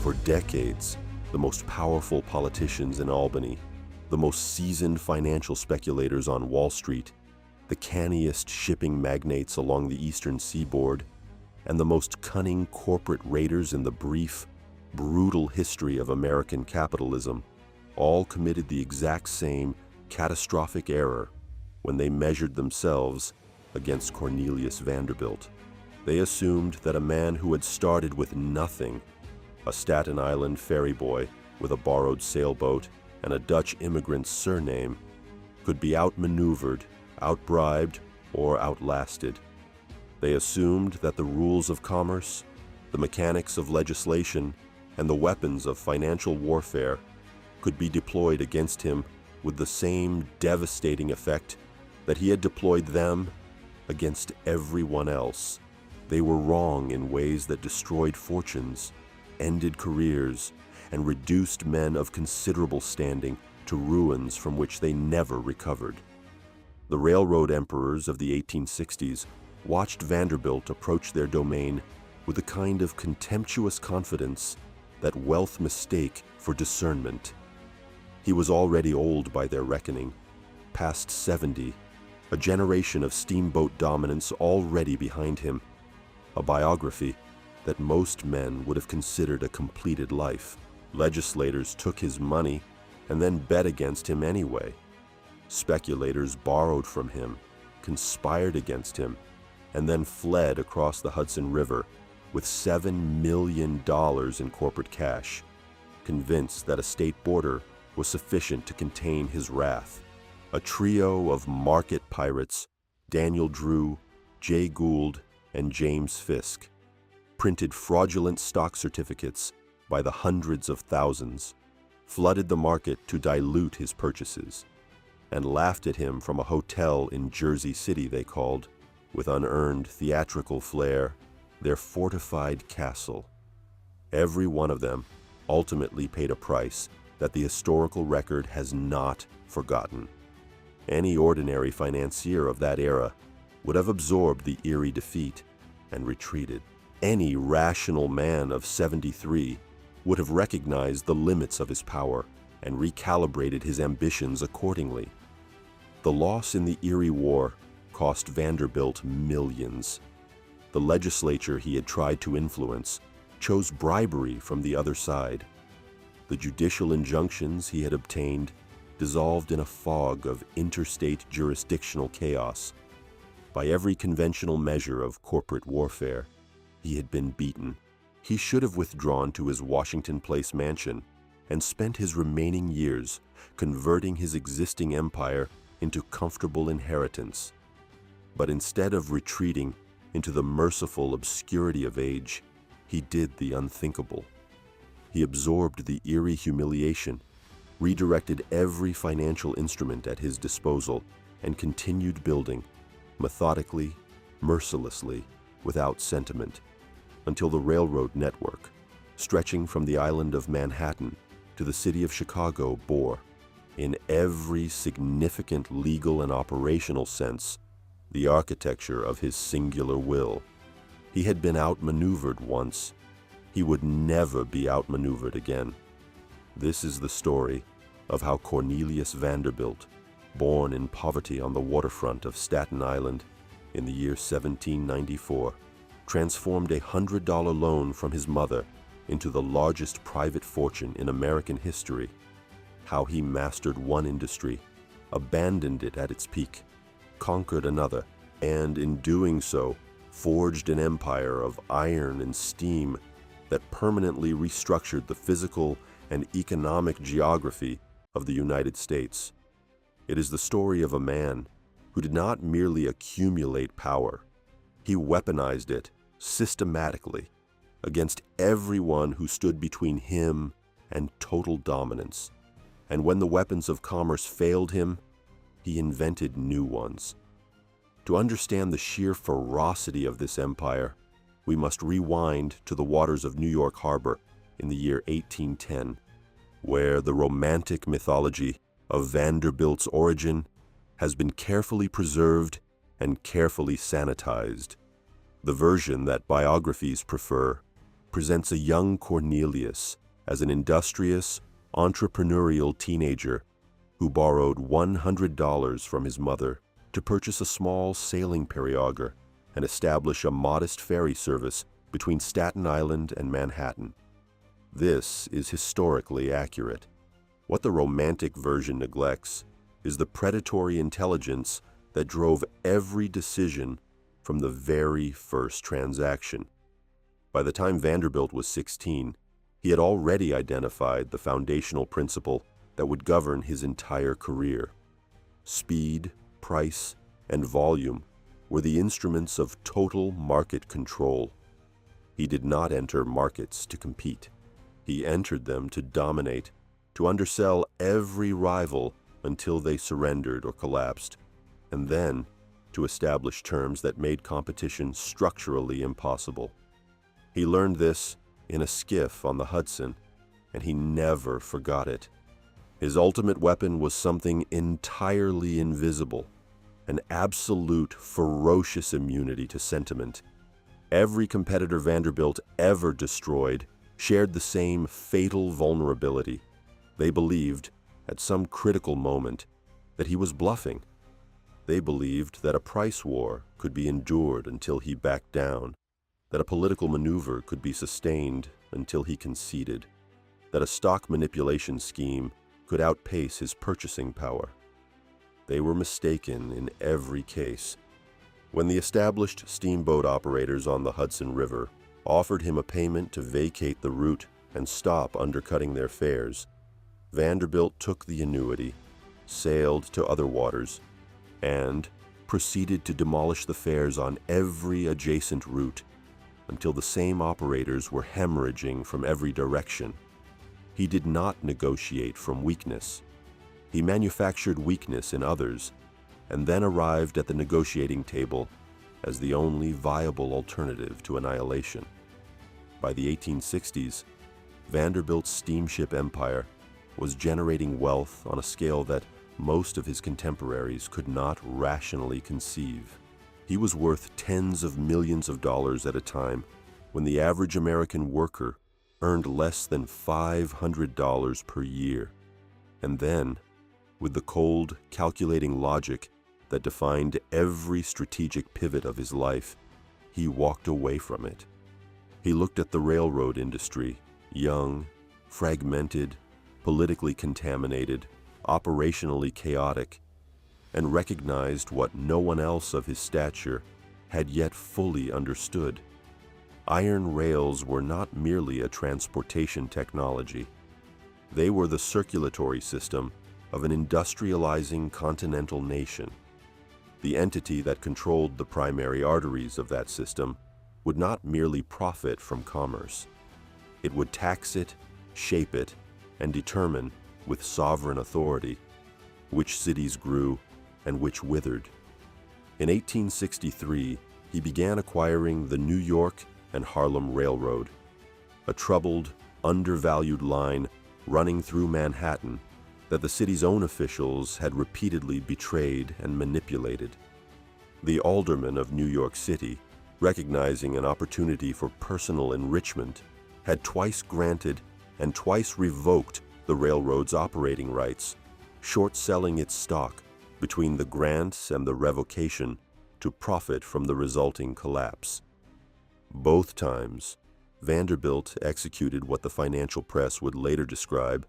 For decades, the most powerful politicians in Albany, the most seasoned financial speculators on Wall Street, the canniest shipping magnates along the eastern seaboard, and the most cunning corporate raiders in the brief, brutal history of American capitalism all committed the exact same catastrophic error when they measured themselves against Cornelius Vanderbilt. They assumed that a man who had started with nothing, a Staten Island ferry boy with a borrowed sailboat and a Dutch immigrant's surname, could be outmaneuvered, outbribed, or outlasted. They assumed that the rules of commerce, the mechanics of legislation, and the weapons of financial warfare could be deployed against him with the same devastating effect that he had deployed them against everyone else. They were wrong in ways that destroyed fortunes, ended careers, and reduced men of considerable standing to ruins from which they never recovered. The railroad emperors of the 1860s watched Vanderbilt approach their domain with a kind of contemptuous confidence that wealth mistake for discernment. He was already old by their reckoning, past 70, a generation of steamboat dominance already behind him, a biography that most men would have considered a completed life. Legislators took his money and then bet against him anyway. Speculators borrowed from him, conspired against him, and then fled across the Hudson River with $7 million in corporate cash, convinced that a state border was sufficient to contain his wrath. A trio of market pirates, Daniel Drew, Jay Gould, and James Fisk, printed fraudulent stock certificates by the hundreds of thousands, flooded the market to dilute his purchases, and laughed at him from a hotel in Jersey City they called, with unearned theatrical flair, their fortified castle. Every one of them ultimately paid a price that the historical record has not forgotten. Any ordinary financier of that era would have absorbed the eerie defeat and retreated. Any rational man of 73 would have recognized the limits of his power and recalibrated his ambitions accordingly. The loss in the Erie War cost Vanderbilt millions. The legislature he had tried to influence chose bribery from the other side. The judicial injunctions he had obtained dissolved in a fog of interstate jurisdictional chaos. By every conventional measure of corporate warfare, he had been beaten. He should have withdrawn to his Washington Place mansion and spent his remaining years converting his existing empire into comfortable inheritance. But instead of retreating into the merciful obscurity of age, he did the unthinkable. He absorbed the eerie humiliation, redirected every financial instrument at his disposal, and continued building, methodically, mercilessly, without sentiment, until the railroad network, stretching from the island of Manhattan to the city of Chicago, bore, in every significant legal and operational sense, the architecture of his singular will. He had been outmaneuvered once. He would never be outmaneuvered again. This is the story of how Cornelius Vanderbilt, born in poverty on the waterfront of Staten Island in the year 1794, transformed a $100 loan from his mother into the largest private fortune in American history, how he mastered one industry, abandoned it at its peak, conquered another, and in doing so, forged an empire of iron and steam that permanently restructured the physical and economic geography of the United States. It is the story of a man who did not merely accumulate power. He weaponized it systematically against everyone who stood between him and total dominance. And when the weapons of commerce failed him, he invented new ones. To understand the sheer ferocity of this empire, we must rewind to the waters of New York Harbor in the year 1810, where the romantic mythology of Vanderbilt's origin has been carefully preserved and carefully sanitized. The version that biographies prefer presents a young Cornelius as an industrious, entrepreneurial teenager who borrowed $100 from his mother to purchase a small sailing periauger and establish a modest ferry service between Staten Island and Manhattan. This is historically accurate. What the romantic version neglects is the predatory intelligence that drove every decision from the very first transaction. By the time Vanderbilt was 16, he had already identified the foundational principle that would govern his entire career. Speed, price, and volume were the instruments of total market control. He did not enter markets to compete. He entered them to dominate, to undersell every rival until they surrendered or collapsed, and then to establish terms that made competition structurally impossible. He learned this in a skiff on the Hudson, and he never forgot it. His ultimate weapon was something entirely invisible, an absolute ferocious immunity to sentiment. Every competitor Vanderbilt ever destroyed shared the same fatal vulnerability. They believed, at some critical moment, that he was bluffing. They believed that a price war could be endured until he backed down, that a political maneuver could be sustained until he conceded, that a stock manipulation scheme could outpace his purchasing power. They were mistaken in every case. When the established steamboat operators on the Hudson River offered him a payment to vacate the route and stop undercutting their fares, Vanderbilt took the annuity, sailed to other waters, and proceeded to demolish the fares on every adjacent route until the same operators were hemorrhaging from every direction. He did not negotiate from weakness. He manufactured weakness in others and then arrived at the negotiating table as the only viable alternative to annihilation. By the 1860s, Vanderbilt's steamship empire was generating wealth on a scale that most of his contemporaries could not rationally conceive. He was worth tens of millions of dollars at a time when the average American worker earned less than $500 per year. And then, with the cold, calculating logic that defined every strategic pivot of his life, he walked away from it. He looked at the railroad industry, young, fragmented, politically contaminated, operationally chaotic, and recognized what no one else of his stature had yet fully understood. Iron rails were not merely a transportation technology. They were the circulatory system of an industrializing continental nation. The entity that controlled the primary arteries of that system would not merely profit from commerce. It would tax it, shape it, and determine, with sovereign authority, which cities grew and which withered. In 1863, he began acquiring the New York and Harlem Railroad, a troubled, undervalued line running through Manhattan that the city's own officials had repeatedly betrayed and manipulated. The aldermen of New York City, recognizing an opportunity for personal enrichment, had twice granted and twice revoked the railroad's operating rights, short-selling its stock between the grants and the revocation to profit from the resulting collapse. Both times, Vanderbilt executed what the financial press would later describe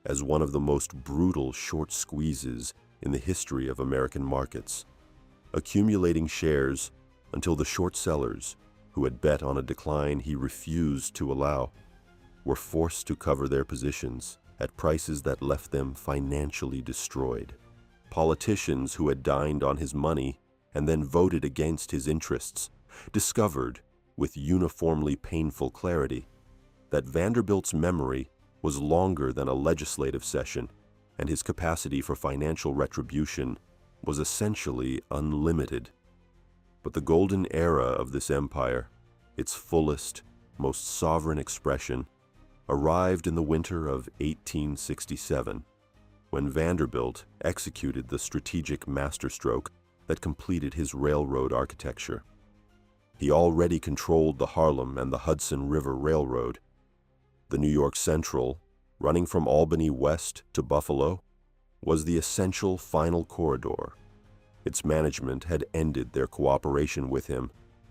as one of the most brutal short squeezes in the history of American markets, accumulating shares until the short sellers, who had bet on a decline he refused to allow, were forced to cover their positions at prices that left them financially destroyed. Politicians who had dined on his money and then voted against his interests discovered, with uniformly painful clarity, that Vanderbilt's memory was longer than a legislative session, and his capacity for financial retribution was essentially unlimited. But the golden era of this empire, its fullest, most sovereign expression, arrived in the winter of 1867, when Vanderbilt executed the strategic masterstroke that completed his railroad architecture. He already controlled the Harlem and the Hudson River Railroad. The New York Central, running from Albany west to Buffalo, was the essential final corridor. Its management had ended their cooperation with him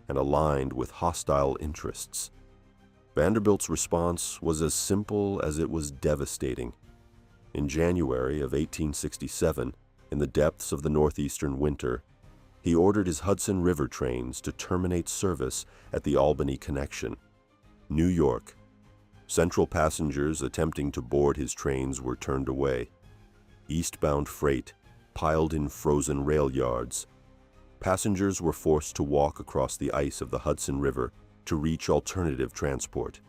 and aligned with hostile interests. Vanderbilt's response was as simple as it was devastating. In January of 1867, in the depths of the northeastern winter, he ordered his Hudson River trains to terminate service at the Albany connection. New York. Central passengers attempting to board his trains were turned away. Eastbound freight piled in frozen rail yards. Passengers were forced to walk across the ice of the Hudson River to reach alternative transport.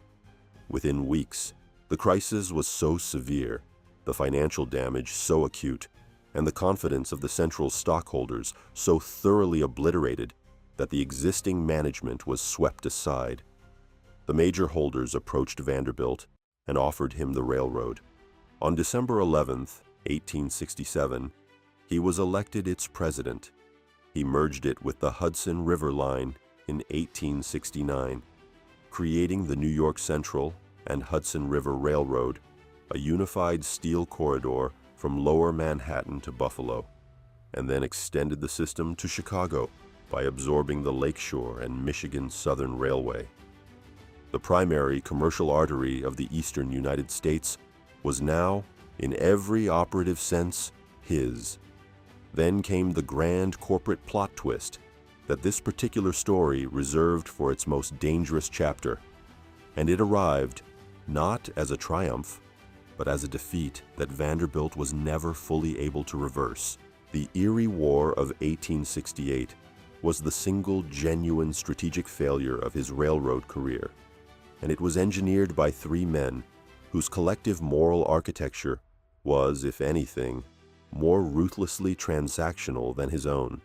Within weeks, the crisis was so severe, the financial damage so acute, and the confidence of the Central's stockholders so thoroughly obliterated that the existing management was swept aside. The major holders approached Vanderbilt and offered him the railroad. On December 11, 1867, he was elected its president. He merged it with the Hudson River Line in 1869, creating the New York Central and Hudson River Railroad, a unified steel corridor from Lower Manhattan to Buffalo, and then extended the system to Chicago by absorbing the Lakeshore and Michigan Southern Railway. The primary commercial artery of the eastern United States was now, in every operative sense, his. Then came the grand corporate plot twist that this particular story reserved for its most dangerous chapter, and it arrived not as a triumph, but as a defeat that Vanderbilt was never fully able to reverse. The Erie War of 1868 was the single genuine strategic failure of his railroad career, and it was engineered by three men whose collective moral architecture was, if anything, more ruthlessly transactional than his own.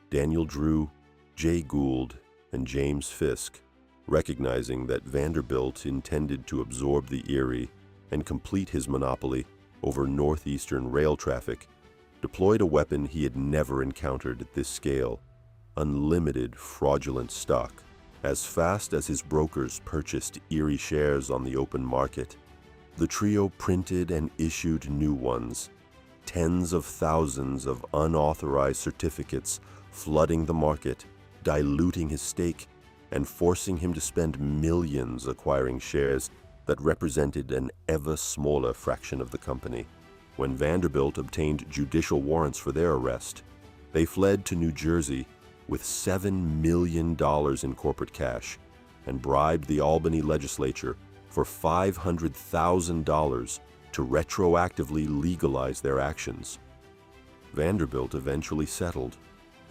Daniel Drew, Jay Gould, and James Fisk, recognizing that Vanderbilt intended to absorb the Erie and complete his monopoly over northeastern rail traffic, deployed a weapon he had never encountered at this scale: unlimited fraudulent stock. As fast as his brokers purchased Erie shares on the open market, the trio printed and issued new ones, tens of thousands of unauthorized certificates flooding the market, diluting his stake, and forcing him to spend millions acquiring shares that represented an ever smaller fraction of the company. When Vanderbilt obtained judicial warrants for their arrest, they fled to New Jersey with $7 million in corporate cash and bribed the Albany legislature for $500,000 to retroactively legalize their actions. Vanderbilt eventually settled,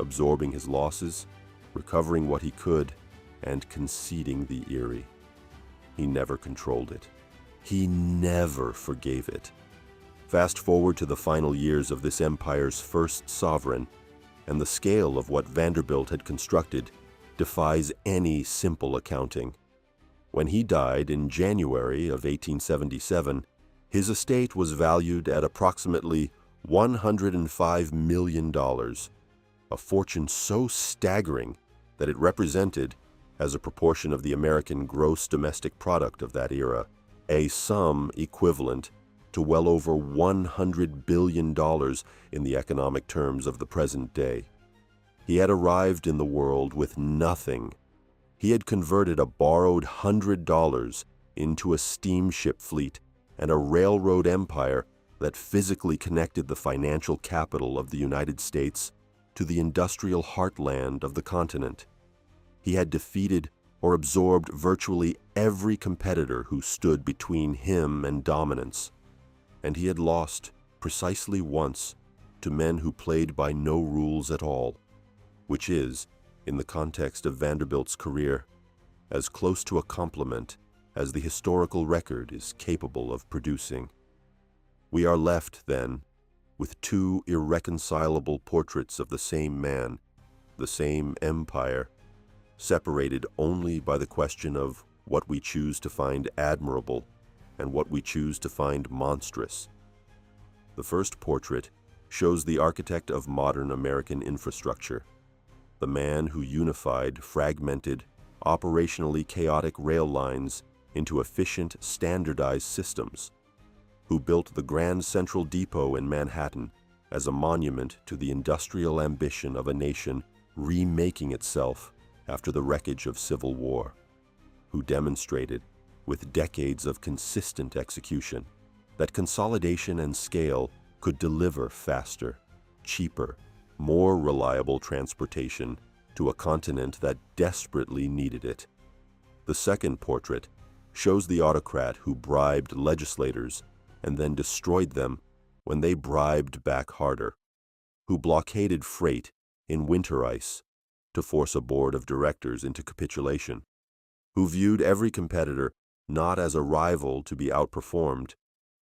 absorbing his losses, recovering what he could, and conceding the Erie. He never controlled it. He never forgave it. Fast forward to the final years of this empire's first sovereign, and the scale of what Vanderbilt had constructed defies any simple accounting. When he died in January of 1877, his estate was valued at approximately $105 million, a fortune so staggering that it represented, as a proportion of the American gross domestic product of that era, a sum equivalent to well over $100 billion in the economic terms of the present day. He had arrived in the world with nothing. He had converted a borrowed $100 into a steamship fleet and a railroad empire that physically connected the financial capital of the United States to the industrial heartland of the continent. He had defeated or absorbed virtually every competitor who stood between him and dominance, and he had lost precisely once to men who played by no rules at all, which is, in the context of Vanderbilt's career, as close to a compliment as the historical record is capable of producing. We are left, then, with two irreconcilable portraits of the same man, the same empire, separated only by the question of what we choose to find admirable and what we choose to find monstrous. The first portrait shows the architect of modern American infrastructure. the man who unified fragmented, operationally chaotic rail lines into efficient, standardized systems, who built the Grand Central Depot in Manhattan as a monument to the industrial ambition of a nation remaking itself after the wreckage of civil war, who demonstrated, with decades of consistent execution, that consolidation and scale could deliver faster, cheaper, more reliable transportation to a continent that desperately needed it. The second portrait shows the autocrat who bribed legislators and then destroyed them when they bribed back harder, who blockaded freight in winter ice to force a board of directors into capitulation, who viewed every competitor not as a rival to be outperformed,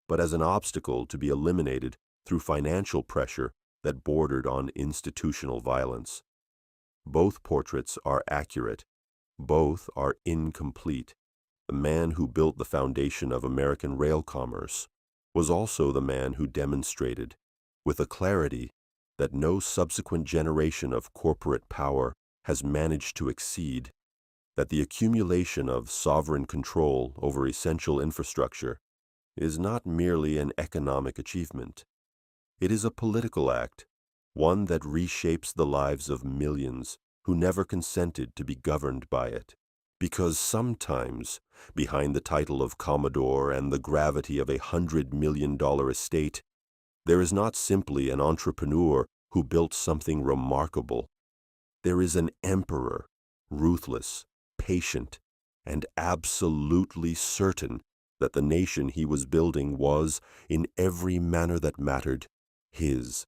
but as an obstacle to be eliminated through financial pressure that bordered on institutional violence. Both portraits are accurate. Both are incomplete. The man who built the foundation of American rail commerce was also the man who demonstrated, with a clarity that no subsequent generation of corporate power has managed to exceed, that the accumulation of sovereign control over essential infrastructure is not merely an economic achievement. It is a political act, one that reshapes the lives of millions who never consented to be governed by it. Because sometimes, behind the title of Commodore and the gravity of $100 million estate, there is not simply an entrepreneur who built something remarkable. There is an emperor, ruthless, patient, and absolutely certain that the nation he was building was, in every manner that mattered, his.